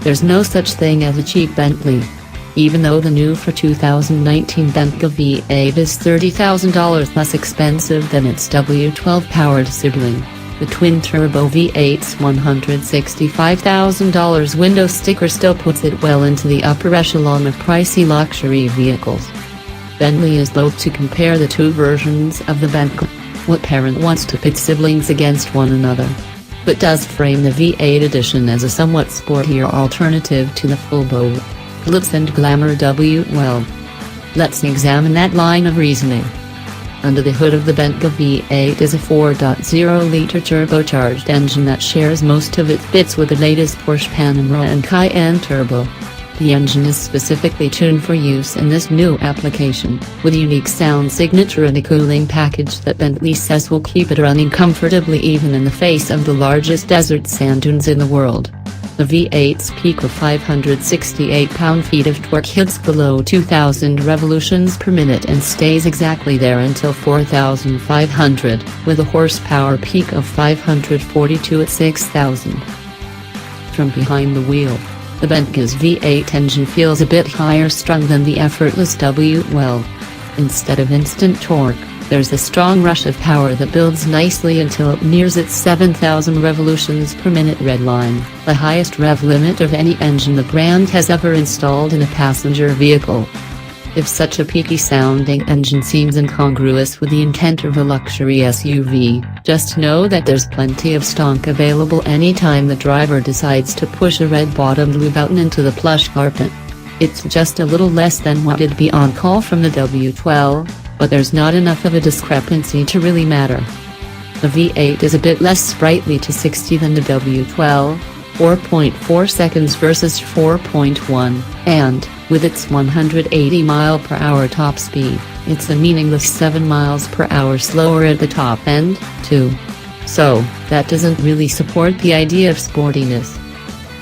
There's no such thing as a cheap Bentley. Even though the new for 2019 Bentley V8 is $30,000 less expensive than its W12-powered sibling, the twin-turbo V8's $165,000 window sticker still puts it well into the upper echelon of pricey luxury vehicles. Bentley is loath to compare the two versions of the Bentley. What parent wants to pit siblings against one another? But does frame the V8 edition as a somewhat sportier alternative to the full-blown glitz and glamour W12. Let's examine that line of reasoning. Under the hood of the Bentley V8 is a 4.0-liter turbocharged engine that shares most of its bits with the latest Porsche Panamera and Cayenne turbo. The engine is specifically tuned for use in this new application, with a unique sound signature and a cooling package that Bentley says will keep it running comfortably even in the face of the largest desert sand dunes in the world. The V8's peak of 568 pound-feet of torque hits below 2,000 revolutions per minute and stays exactly there until 4,500, with a horsepower peak of 542 at 6,000. From behind the wheel, the Bentley's V8 engine feels a bit higher strung than the effortless W12. Instead of instant torque, there's a strong rush of power that builds nicely until it nears its 7,000 revolutions per minute redline, the highest rev limit of any engine the brand has ever installed in a passenger vehicle. If such a peaky-sounding engine seems incongruous with the intent of a luxury SUV, just know that there's plenty of stonk available anytime the driver decides to push a red-bottomed lube button into the plush carpet. It's just a little less than what it'd be on call from the W12, but there's not enough of a discrepancy to really matter. The V8 is a bit less sprightly to 60 than the W12, 4.4 seconds versus 4.1, and, with its 180 mph top speed, it's a meaningless 7 miles per hour slower at the top end, too. So, that doesn't really support the idea of sportiness.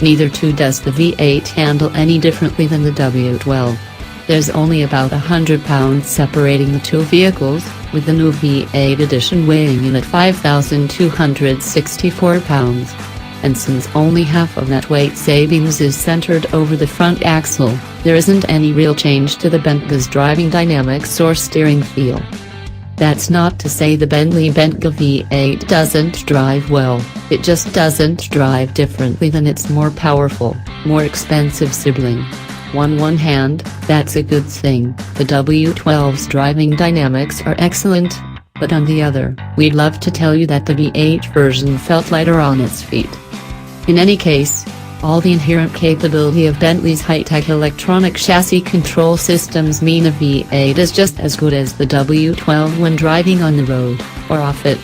Neither too does the V8 handle any differently than the W12. There's only about 100 pounds separating the two vehicles, with the new V8 edition weighing in at 5,264 pounds. And since only half of that weight savings is centered over the front axle, there isn't any real change to the Bentley's driving dynamics or steering feel. That's not to say the Bentley V8 doesn't drive well, it just doesn't drive differently than its more powerful, more expensive sibling. On one hand, that's a good thing, the W12's driving dynamics are excellent, but on the other, we'd love to tell you that the V8 version felt lighter on its feet. In any case, all the inherent capability of Bentley's high-tech electronic chassis control systems mean the V8 is just as good as the W12 when driving on the road, or off it,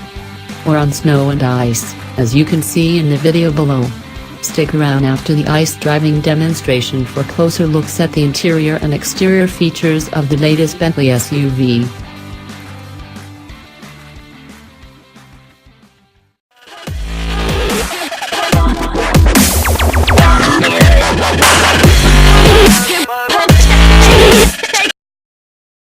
or on snow and ice, as you can see in the video below. Stick around after the ice driving demonstration for closer looks at the interior and exterior features of the latest Bentley SUV.